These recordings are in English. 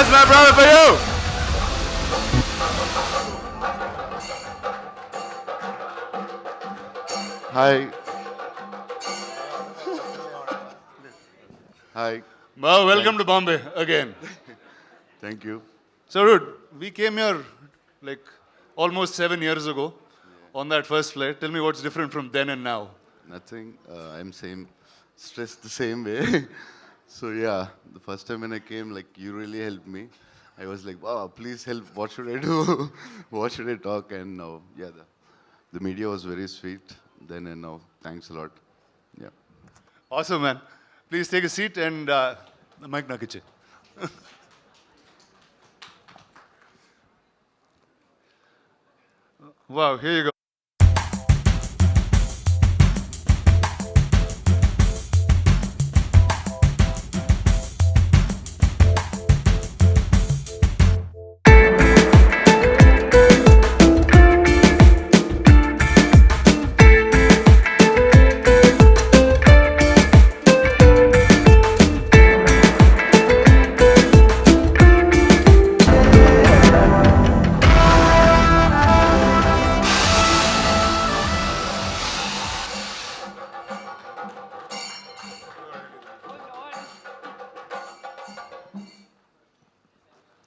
That's my brother for you. Hi. Hi. Well, welcome to Bombay again. Thank you. So, dude, we came here like almost 7 years ago on that first flight. Tell me what's different from then and now. Nothing. I'm stressed the same way. So yeah, the first time when I came, like you really helped me. I was like, wow, please help. What should I do? What should I talk? And now, yeah, the media was very sweet then and now. Thanks a lot. Yeah. Awesome, man. Please take a seat and the mic na kiche. Wow, here you go.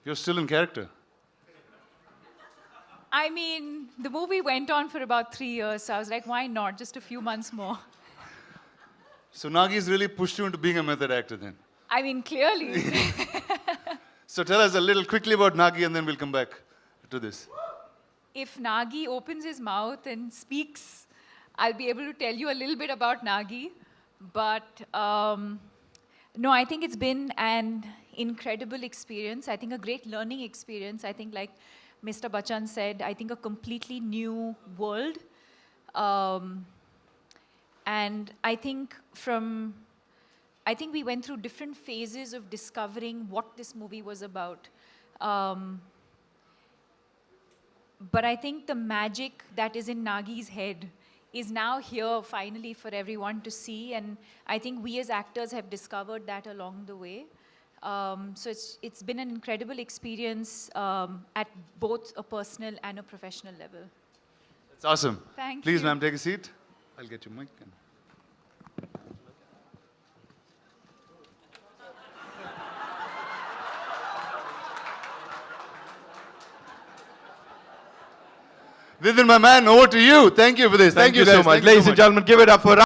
You're still in character. I mean, the movie went on for about 3 years, so I was like, why not? Just a few months more. So Nagi's really pushed you into being a method actor then. I mean, clearly. So tell us a little quickly about Nagi and then we'll come back to this. If Nagi opens his mouth and speaks, I'll be able to tell you a little bit about Nagi. But no, I think it's been an incredible experience. I think a great learning experience. I think, like Mr. Bachchan said, I think a completely new world. And I think we went through different phases of discovering what this movie was about. But I think the magic that is in Nagi's head is now here finally for everyone to see. And I think we as actors have discovered that along the way. So it's been an incredible experience at both a personal and a professional level. That's awesome. Thank Please, you. ma'am, take a seat. I'll get your mic. Vidin, my man, over to you. Thank you for this. Thank you guys. so much. Thank you Ladies and gentlemen, give it up for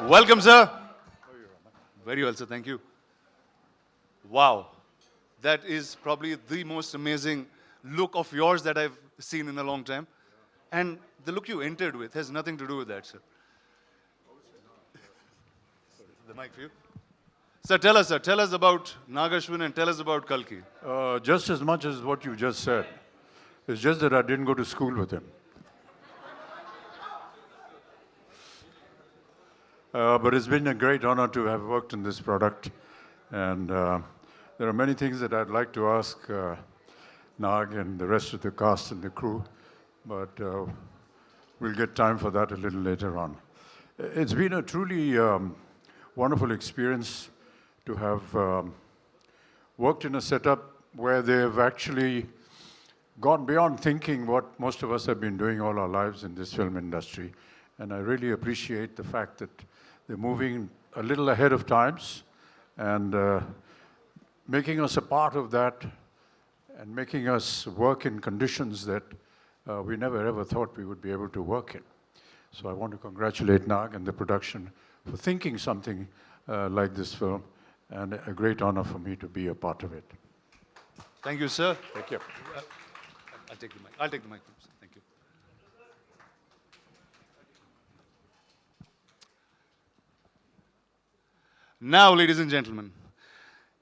Welcome, sir. Very well, sir. Thank you. Wow. That is probably the most amazing look of yours that I've seen in a long time. And the look you entered with has nothing to do with that, sir. The mic for you. Sir, tell us about Nagashwin and tell us about Kalki. Just as much as what you just said. It's just that I didn't go to school with him. But it's been a great honor to have worked in this product. And there are many things that I'd like to ask Nag and the rest of the cast and the crew, but we'll get time for that a little later on. It's been a truly wonderful experience to have worked in a setup where they've actually gone beyond thinking what most of us have been doing all our lives in this film industry. And I really appreciate the fact that they're moving a little ahead of times and making us a part of that and making us work in conditions that we never ever thought we would be able to work in. So I want to congratulate Nag and the production for thinking something like this film, and a great honor for me to be a part of it. Thank you, sir. Thank you. I'll take the mic. I'll take the mic. Sir. Thank you. Now, ladies and gentlemen,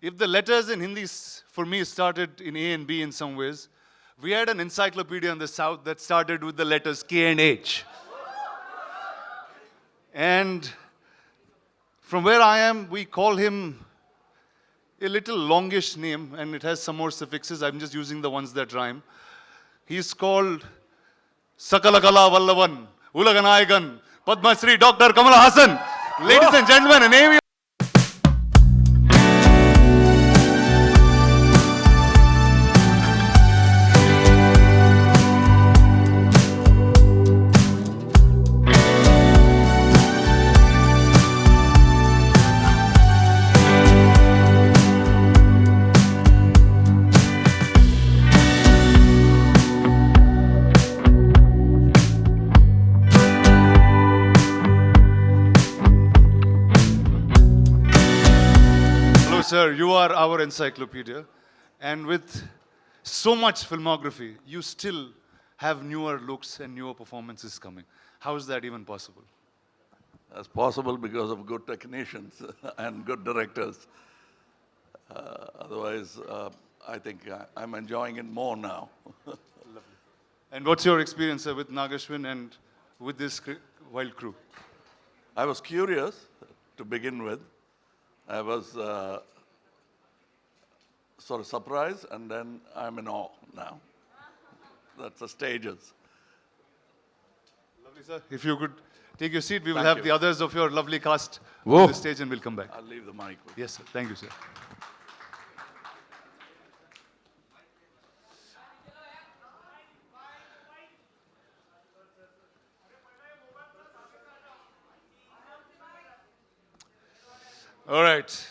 if the letters in Hindi for me started in A and B in some ways, we had an encyclopedia in the South that started with the letters K and H. And from where I am, we call him a little longish name, and it has some more suffixes. I'm just using the ones that rhyme. He's called Sakalakala Vallavan, Ulaganayakan, Padma Shri Dr. Kamal Hassan. Ladies and gentlemen, a name. Sir, you are our encyclopedia, and with so much filmography, you still have newer looks and newer performances coming. How is that even possible? That's possible because of good technicians and good directors. Otherwise, I think I'm enjoying it more now. And what's your experience, sir, with Nagashwin and with this wild crew? I was curious to begin with. I was sort of surprised, and then I'm in awe now. That's the stages. Lovely, sir. If you could take your seat, we will Thank have you. the others of your lovely cast Whoa. on the stage and we'll come back. I'll leave the mic with Yes, sir. Thank you, sir. All right.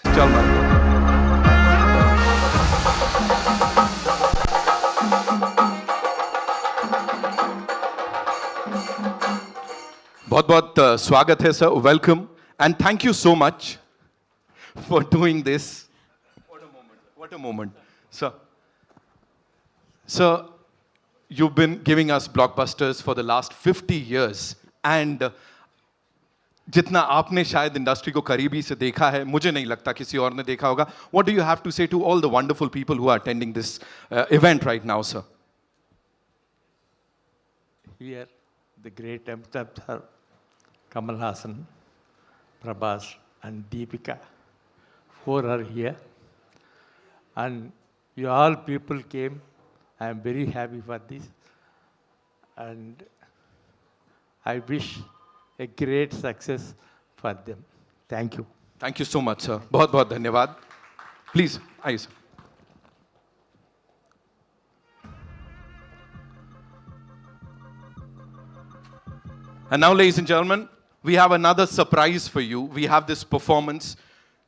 बहुत बहुत स्वागत है sir welcome and thank you so much for doing this what a moment sir sir you've been giving us blockbusters for the last 50 years and जितना आपने शायद industry को करीबी से देखा है मुझे नहीं लगता किसी और ने देखा होगा what do you have to say to all the wonderful people who are attending this event right now sir Here, the great Amitabh sir, Kamal Hassan, Prabhas, and Deepika, 4 are here. And you all people came. I am very happy for this. And I wish a great success for them. Thank you. thank you so much sir बहुत बहुत धन्यवाद please आइए sir And now, ladies and gentlemen, we have another surprise for you. We have this performance,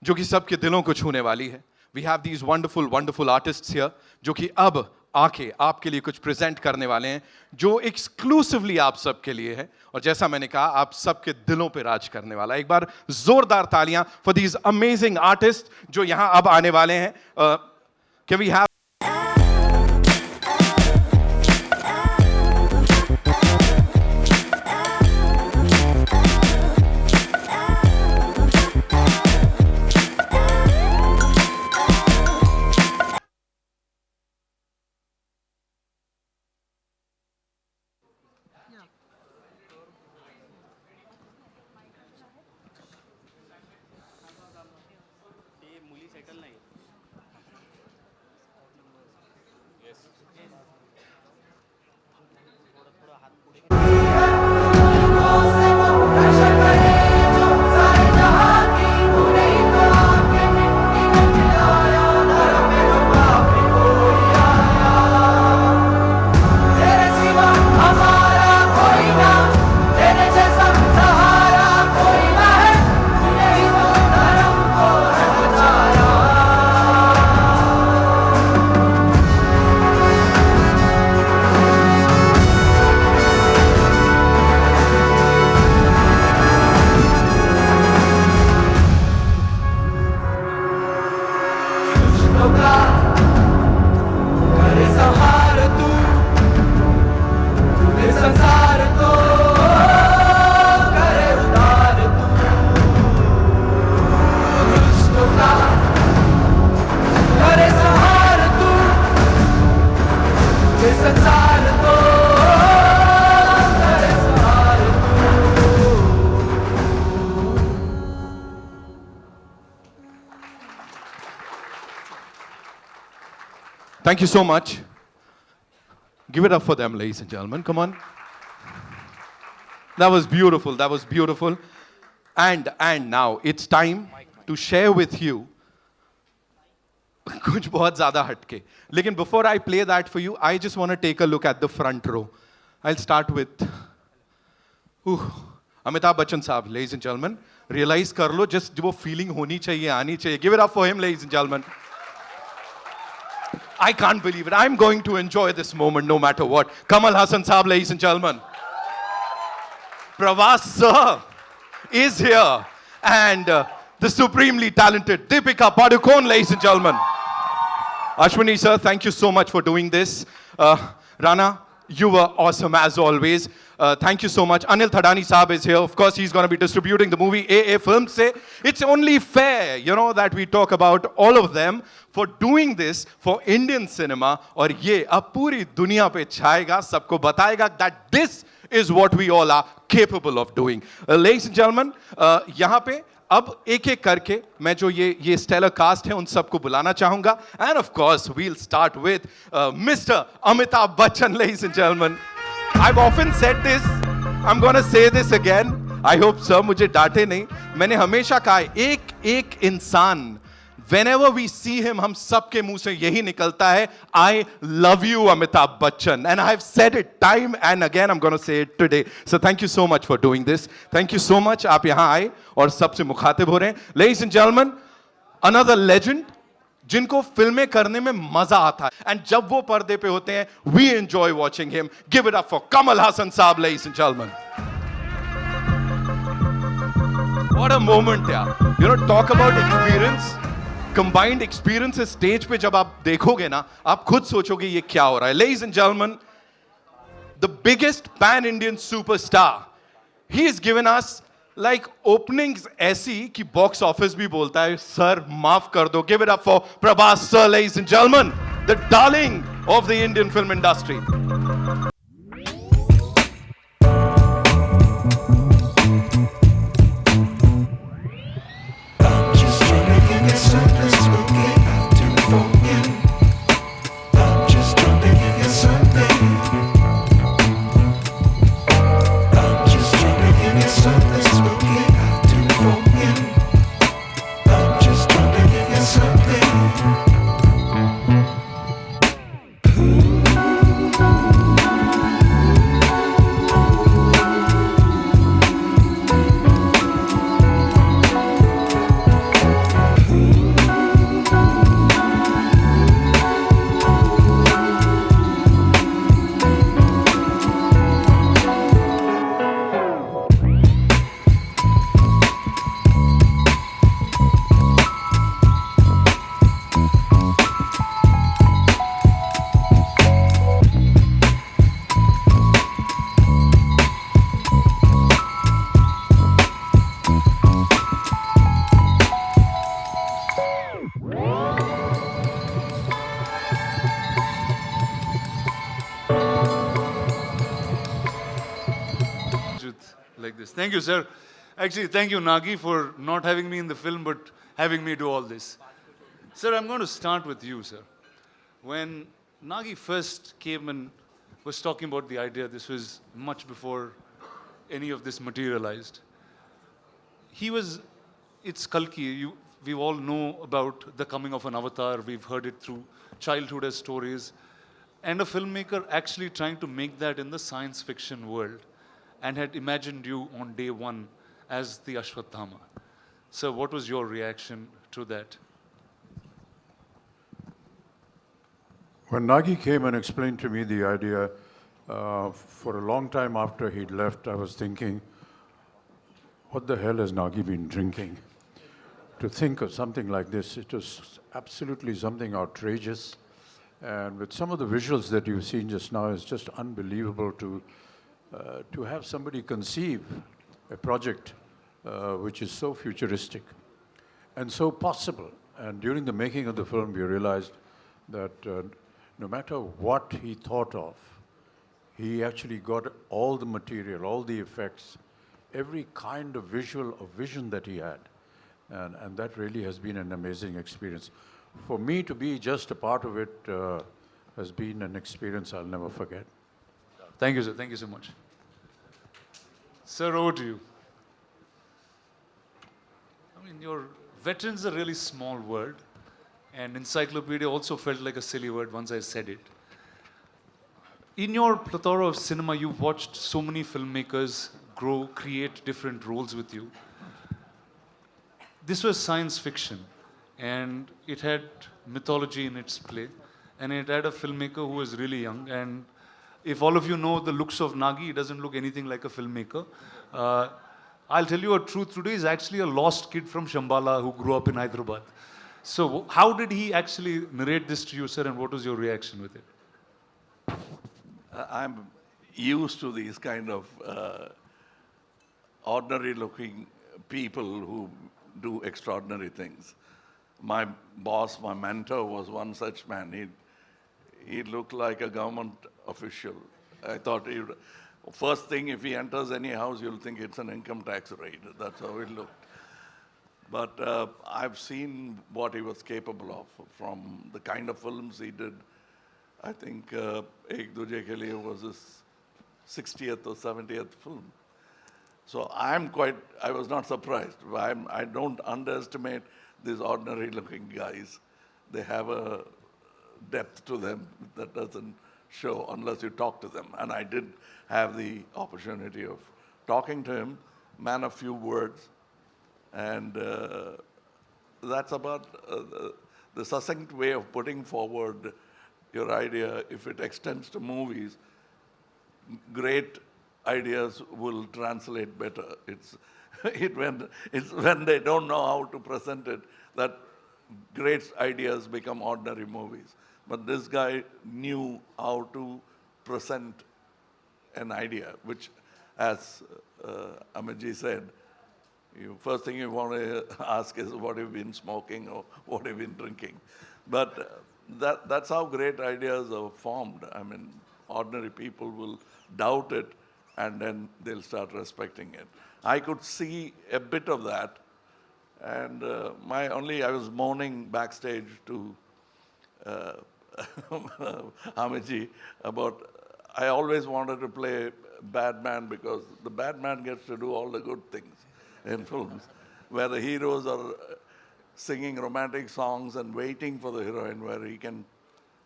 जो कि सबके दिलों को छूने वाली है. We have these wonderful, wonderful artists here, जो कि अब आके आपके लिए कुछ प्रेजेंट करने वाले हैं, जो एक्सक्लूसिवली आप सबके लिए है. और जैसा मैंने कहा, आप सबके दिलों पे राज करने वाला है. एक बार जोरदार तालियां for these amazing artists जो यहाँ अब आने वाले हैं. Can we have Thank you so much. Give it up for them, ladies and gentlemen. Come on. That was beautiful. That was beautiful. And now it's time to share with you कुछ बहुत ज़्यादा हटके. लेकिन before I play that for you, I just want to take a look at the front row. I'll start with Amitabh Bachchan साहब, ladies and gentlemen. Realize कर लो, just वो feeling होनी चाहिए, आनी चाहिए. Give it up for him, ladies and gentlemen. I can't believe it. I'm going to enjoy this moment no matter what. Kamal Hassan saab, ladies and gentlemen. Prabhas sir is here. And the supremely talented Deepika Padukone, ladies and gentlemen. Ashwini sir, thank you so much for doing this. Rana, you were awesome as always. Thank you so much. Anil Thadani Saab is here. Of course, he's going to be distributing the movie AA Films se. It's only fair, that we talk about all of them for doing this for Indian cinema. और ये अब पूरी दुनिया पे छाएगा, सबको बताएगा that this is what we all are capable of doing. Ladies and gentlemen, यहाँ पे अब एक एक करके मैं जो ये stellar cast है उन सबको बुलाना चाहूँगा. And of course, we'll start with Mr. Amitabh Bachchan, ladies and gentlemen. I've often said this. I'm gonna say this again. I hope sir मुझे डांटे नहीं. मैंने हमेशा कहा है एक इंसान whenever we see him हम सबके मुंह से यही निकलता है I love you Amitabh Bachchan, and I've said it time and again. I'm gonna say it today. So thank you so much for doing this. Thank you so much. आप यहाँ आए और सबसे मुखातिब हो रहे हैं. Ladies and gentlemen, another legend जिनको फिल्में करने में मजा आता है एंड जब वो पर्दे पे होते हैं we enjoy watching him. Give it up for Kamal Hassan saab, ladies and gentlemen. What a moment, yeah. Talk about experience. Combined experiences stage पे जब आप देखोगे ना, आप खुद सोचोगे ये क्या हो रहा है. Ladies and gentlemen, the biggest pan-Indian superstar. He has given us like openings ऐसी कि box office भी बोलता है sir माफ कर दो. Give it up for Prabhas sir, ladies and gentlemen, the darling of the Indian film industry. Like this. Thank you, sir. Actually, thank you, Nagi, for not having me in the film, but having me do all this. Sir, I'm going to start with you, sir. When Nagi first came and was talking about the idea, this was much before any of this materialized. It's Kalki. We all know about the coming of an avatar. We've heard it through childhood as stories. And a filmmaker actually trying to make that in the science fiction world and had imagined you on day one as the Ashwatthama. Sir, what was your reaction to that? When Nagi came and explained to me the idea, for a long time after he'd left, I was thinking, what the hell has Nagi been drinking? To think of something like this, it was absolutely something outrageous. And with some of the visuals that you've seen just now, it's just unbelievable to have somebody conceive a project which is so futuristic and so possible. And during the making of the film, we realized that no matter what he thought of, he actually got all the material, all the effects, every kind of vision that he had. And that really has been an amazing experience. For me to be just a part of it has been an experience I'll never forget. Thank you, sir. Thank you so much. Sir, over to you. I mean, your veteran's a really small word, and encyclopedia also felt like a silly word once I said it. In your plethora of cinema, you've watched so many filmmakers grow, create different roles with you. This was science fiction, and it had mythology in its play, and it had a filmmaker who was really young. And if all of you know the looks of Nagi, he doesn't look anything like a filmmaker. Uh, I'll tell you a truth today, he's actually a lost kid from Shambhala who grew up in Hyderabad. So, how did he actually narrate this to you, sir, and what was your reaction with it? I'm used to these kind of ordinary looking people who do extraordinary things. My boss, my mentor was one such man. He looked like a government official. I thought first thing, if he enters any house, you'll think it's an income tax raid. That's how it looked. But I've seen what he was capable of from the kind of films he did. I think Ek Duje Ke Liye was his 60th or 70th film. So I was not surprised. I don't underestimate these ordinary looking guys. They have a depth to them that doesn't show unless you talk to them. And I did have the opportunity of talking to him, man of few words. And that's about the succinct way of putting forward your idea. If it extends to movies, great ideas will translate better. It's when they don't know how to present it that great ideas become ordinary movies. But this guy knew how to present an idea, which, as Amitji said, first thing you want to ask is what have you been smoking or what have you been drinking. But that's how great ideas are formed. I mean, ordinary people will doubt it and then they'll start respecting it. I could see a bit of that, and I was moaning backstage to Hamidji about, I always wanted to play bad man because the bad man gets to do all the good things in films, where the heroes are singing romantic songs and waiting for the heroine, where he can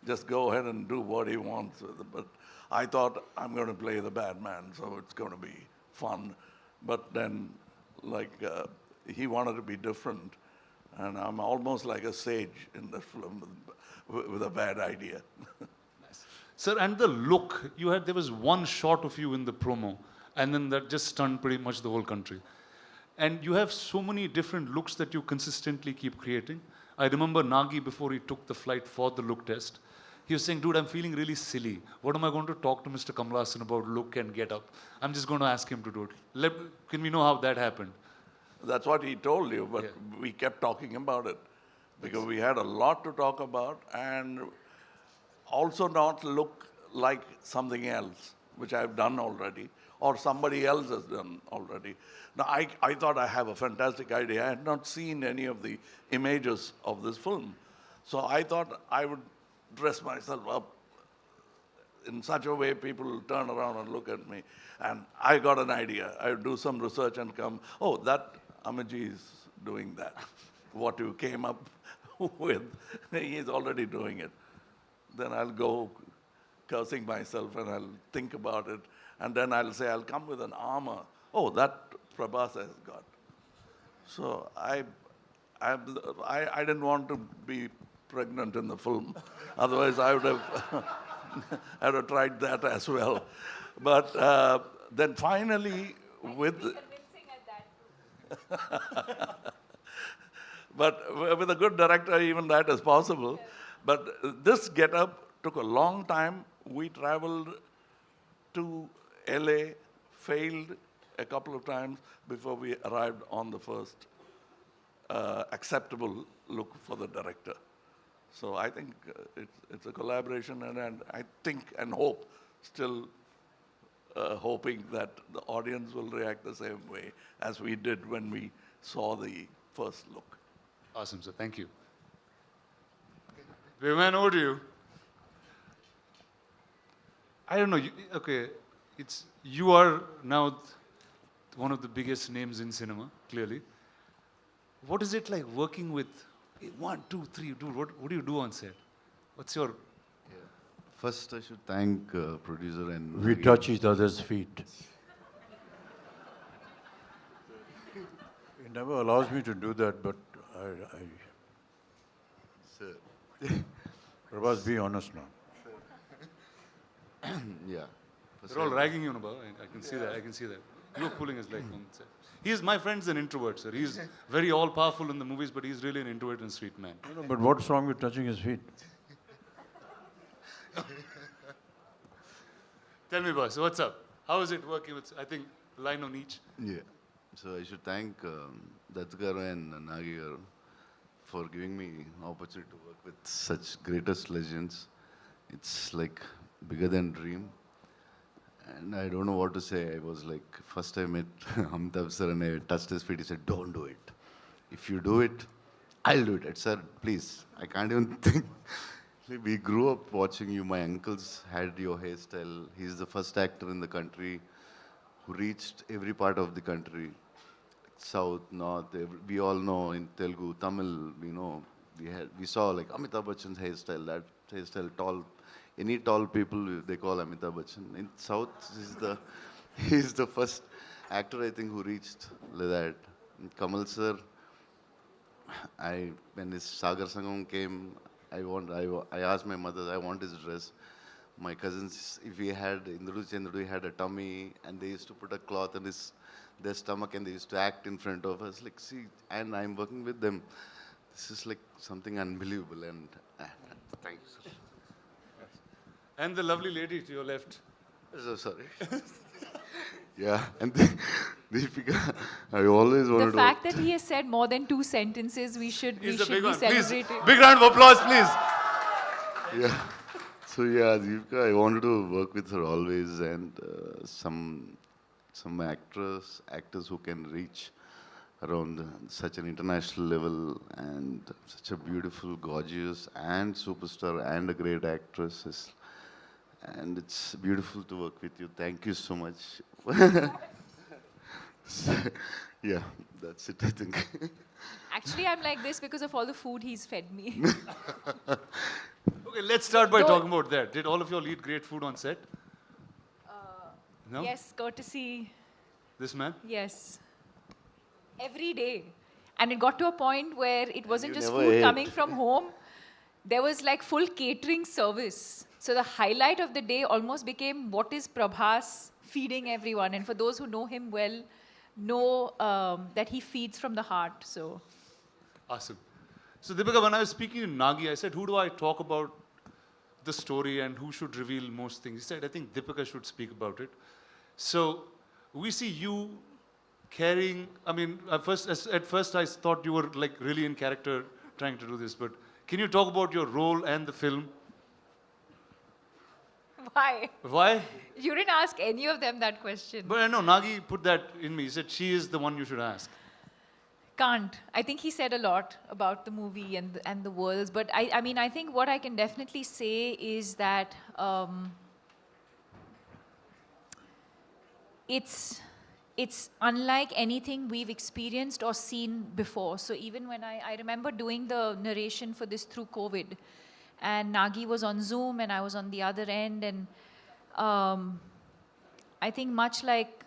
just go ahead and do what he wants with it. But I thought, I'm going to play the bad man, so it's going to be fun. But then, he wanted to be different, and I'm almost like a sage in the film with a bad idea. Sir, and the look, there was one shot of you in the promo, and then that just stunned pretty much the whole country. And you have so many different looks that you consistently keep creating. I remember Nagi, before he took the flight for the look test, he was saying, dude, I'm feeling really silly. What am I going to talk to Mr. Kamal Haasan about look and get up? I'm just going to ask him to do it. Can we know how that happened? That's what he told you, but Yeah. we kept talking about it because we had a lot to talk about and also not look like something else, which I've done already, or somebody else has done already. Now, I thought I have a fantastic idea. I had not seen any of the images of this film. So I thought I would dress myself up in such a way people will turn around and look at me. And I got an idea. I would do some research and come, oh, that Amitji is doing that. What you came up with, he's already doing it. Then I'll go cursing myself and I'll think about it. And then I'll say, I'll come with an armor. Oh, that Prabhas has got. So I didn't want to be pregnant in the film. Otherwise, I would have tried that as well. But then finally, but with a good director, even that is possible. But this get-up took a long time. We traveled to LA, failed a couple of times before we arrived on the first acceptable look for the director. So I think it's a collaboration, and I think and hope, still hoping that the audience will react the same way as we did when we saw the first look. Awesome, sir. Thank you. Viman, over to you. I don't know. Okay, you are now one of the biggest names in cinema, clearly. What is it like working with 1, 2, 3, dude? What do you do on set? What's your First, I should thank producer and We Nagi. touch each other's feet. He never allows me to do that, but I Sir. Prabhas, be honest now. Yeah. First They're all I- ragging you, Nabha. I can see that. I can see that. You were pulling his leg on set. My friend's an introvert, sir. He's very all-powerful in the movies, but he's really an introvert and sweet man. No, but what's wrong with touching his feet? Tell me, boss, what's up? How is it working with, I think, line on each? Yeah. So I should thank Dutt garu and Nagi garu for giving me opportunity to work with such greatest legends. It's like bigger than dream. And I don't know what to say. I was like, first I met Amitabh sir and I touched his feet. He said, don't do it. If you do it, I'll do it. I said, please, I can't even think. Like, we grew up watching you. My uncles had your hairstyle. He's the first actor in the country who reached every part of the country. South, North, we all know in Telugu, Tamil, we saw like Amitabh Bachchan's hairstyle, that hairstyle, tall, any tall people they call Amitabh Bachchan. In South, he's the first actor I think who reached like that. And Kamal sir, when his Sagar Sangam came, I asked my mother, I want his dress. My cousins, if we had Indrudu Chandrudu, had a tummy, and they used to put a cloth on their stomach, and they used to act in front of us. Like, see, and I'm working with them. This is like something unbelievable, and thank you, sir. And the lovely lady to your left. So sorry. Yeah, and Deepika, I always wanted The to. fact that he has said more than 2 sentences, we should He's the big be one. Please, celebrated. big round of applause, please. Yeah. So yeah, Deepika, I wanted to work with her always, and some actors who can reach around such an international level, and such a beautiful, gorgeous, and superstar, and a great actress. And it's beautiful to work with you. Thank you so much. Yeah, that's it, I think. Actually, I'm like this because of all the food he's fed me. Okay, let's start by Don't- talking about that. Did all of you all eat great food on set? No? Yes, courtesy. This man? Yes. Every day. And it got to a point where it wasn't you just never food ate. coming from home. There was like full catering service. So the highlight of the day almost became what is Prabhas feeding everyone. And for those who know him well, know that he feeds from the heart. So Awesome. So, Deepika, when I was speaking to Nagi, I said, who do I talk about the story and who should reveal most things? He said, I think Deepika should speak about it. So, we see you carrying, I mean, at first I thought you were like really in character trying to do this, but can you talk about your role and the film? why? Why? You didn't ask any of them that question. But I know Nagi put that in me. He said, she is the one you should ask. Can't. I think he said a lot about the movie and the worlds. But I mean, I think what I can definitely say is that it's unlike anything we've experienced or seen before. So even when I remember doing the narration for this through COVID, and Nagi was on Zoom and I was on the other end, and I think much like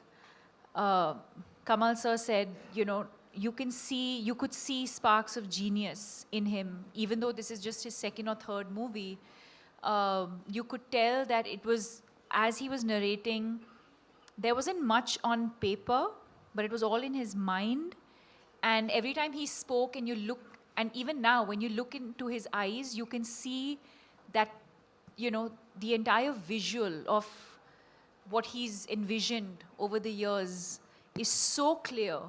Kamal sir said, you could see sparks of genius in him, even though this is just his second or third movie. You could tell that it was, as he was narrating, there wasn't much on paper, but it was all in his mind. And every time he spoke and you look, and even now when you look into his eyes, you can see that, the entire visual of what he's envisioned over the years is so clear.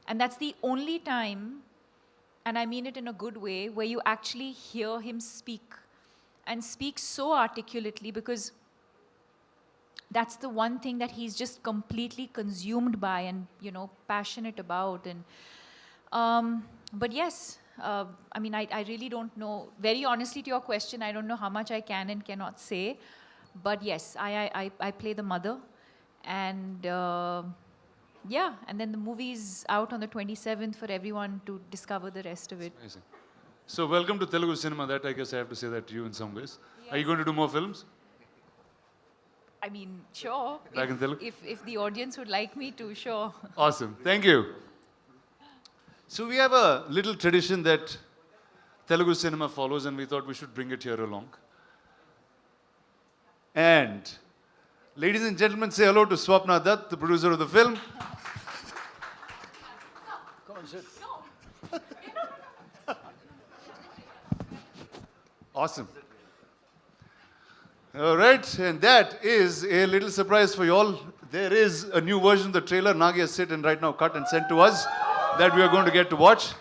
And that's the only time, and I mean it in a good way, where you actually hear him speak, and speak so articulately, because that's the one thing that he's just completely consumed by and, passionate about. And but yes, I mean, I really don't know. Very honestly, to your question, I don't know how much I can and cannot say. But yes, I play the mother, and yeah, and then the movie's out on the 27th for everyone to discover the rest of it. Amazing. So welcome to Telugu cinema. That I guess I have to say that to you in some ways. Are you going to do more films? I mean, sure. Back in Telugu? If the audience would like me to, sure. Awesome. Thank you. So we have a little tradition that Telugu cinema follows, and we thought we should bring it here along. And ladies and gentlemen, say hello to Swapna Dutt, the producer of the film. Awesome. All right, and that is a little surprise for you all. There is a new version of the trailer. Nagi has sit and right now cut and sent to us that we are going to get to watch.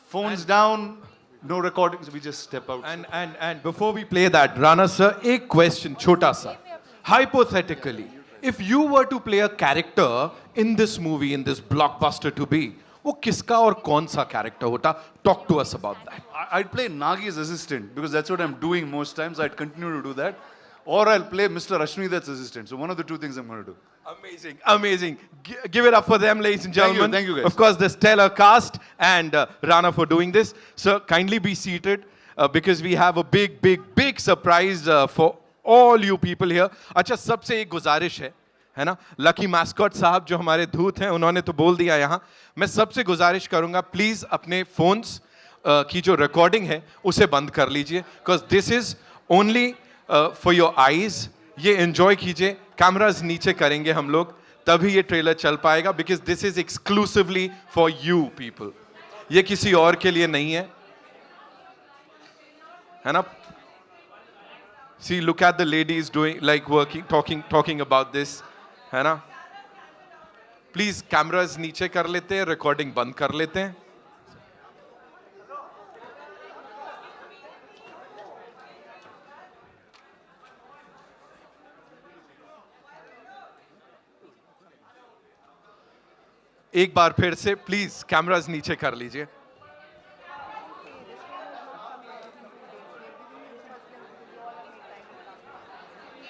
Phones down, no recordings. We just step out. And before we play that, Rana sir, a question, chota sa. Hypothetically, if you were to play a character in this movie, in this blockbuster to be, वो किसका और कौन सा character होता? Talk to us about that. I'd play Nagi's assistant because that's what I'm doing most times. I'd continue to do that. Or I'll play Mr. Ashmithat's assistant. So one of the two things I'm going to do. Amazing, amazing. Give it up for them, ladies and gentlemen. Thank you guys. Of course, the stellar cast and Rana for doing this. Sir, kindly be seated because we have a big surprise for all you people here. अच्छा, सबसे एक गुजारिश है ना? Lucky mascot साहब जो हमारे धूत हैं, उन्होंने तो बोल दिया यहाँ. मैं सबसे गुजारिश करूँगा, प्लीज अपने फोन्स की जो रिकॉर्डिंग है उसे बंद कर लीजिए, because this is only for your eyes. ये एंजॉय कीजिए. कैमराज नीचे करेंगे हम लोग, तभी ये ट्रेलर चल पाएगा, because this is exclusively for you people. ये किसी और के लिए नहीं है ना? See, look at the ladies doing, like working, talking about this, है ना? Please, cameras नीचे कर लेते हैं, recording बंद कर लेते हैं. एक बार फिर से प्लीज कैमरास नीचे कर लीजिए.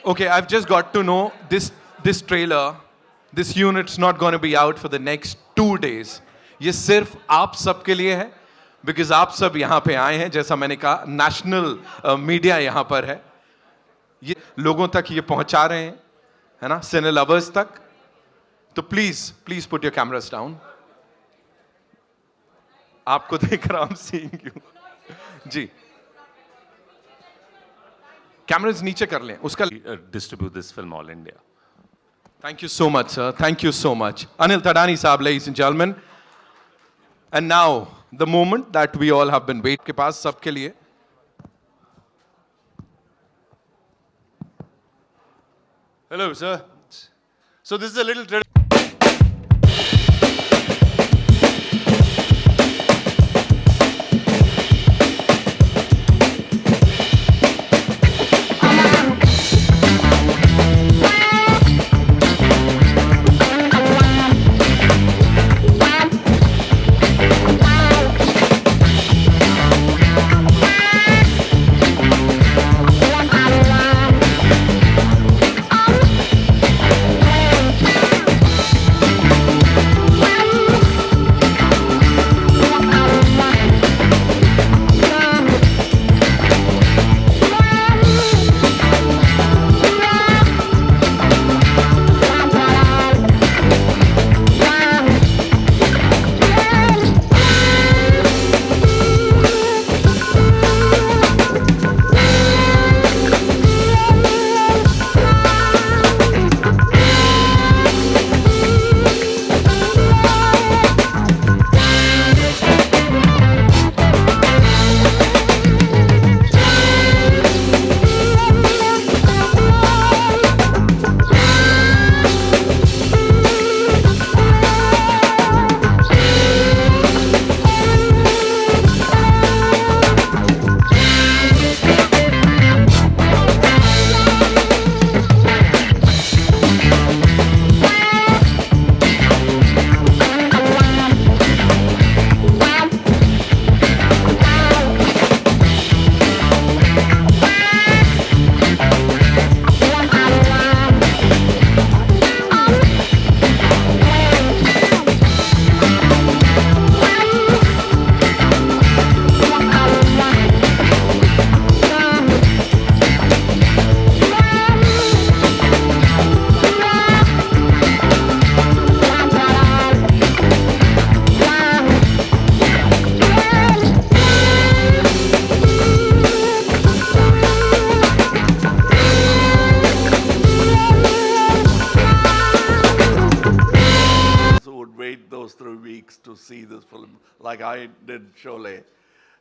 Okay, I've just got to know this trailer, this unit's not going to be out for the next 2 days. ये सिर्फ आप सब के लिए है, because आप सब यहाँ पे आए हैं, जैसा मैंने कहा, national media यहाँ पर है. ये लोगों तक ये पहुँचा रहे हैं, है ना, सिने lovers तक. तो please put your cameras down. आपको देख रहा हूँ, seeing you. जी. Cameras नीचे कर लें, उसका distribute this film all India. Thank you so much, sir. Thank you so much. Anil Tadani saab, ladies and gentlemen. And now, the moment that we all have been waiting के पास सबके लिए. Hello, sir. So this is a little tradition. to see this film, like I did Sholay.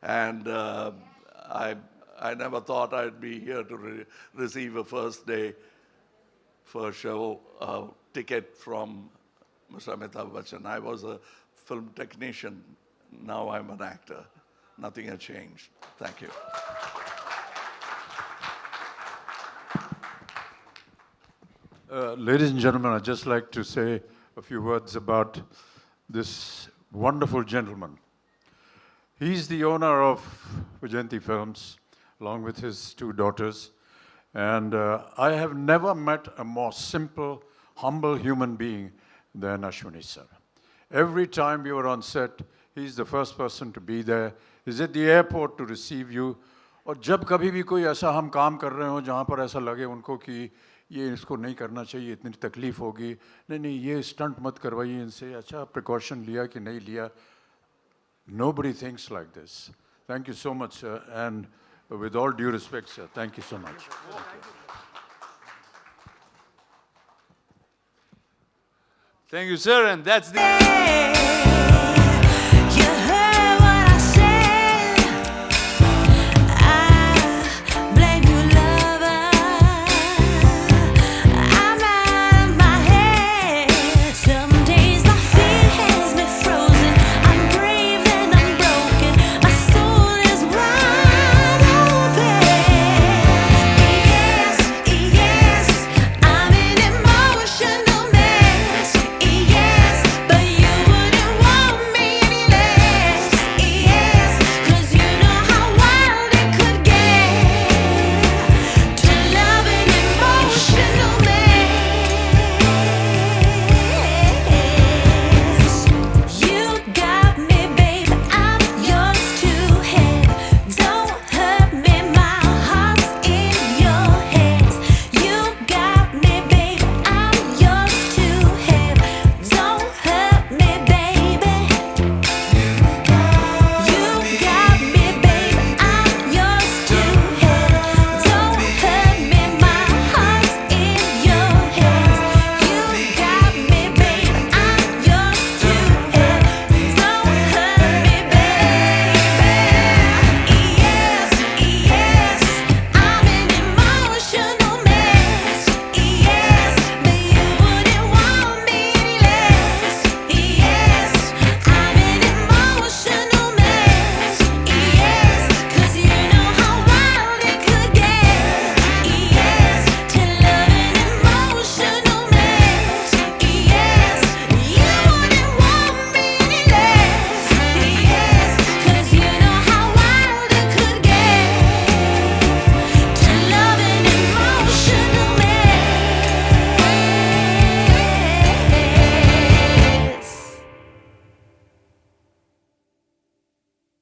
And I never thought I'd be here to receive a first show ticket from Mr. Amitabh Bachchan. I was a film technician. Now I'm an actor. Nothing has changed. Thank you. Ladies and gentlemen, I'd just like to say a few words about this wonderful gentleman. He's the owner of Vijayanti Films, along with his two daughters. And I have never met a more simple, humble human being than Ashwini sir. Every time we were on set, he's the first person to be there. He's at the airport to receive you. और जब कभी भी कोई ऐसा हम काम कर रहे हो जहाँ पर ऐसा लगे उनको कि ये इसको नहीं करना चाहिए, इतनी तकलीफ होगी, नहीं ये स्टंट मत करवाइए इनसे, अच्छा प्रिकॉशन लिया कि नहीं लिया. Nobody thinks like this. Thank you so much, sir. And with all due respect, sir, thank you so much. Thank you, sir. And that's the...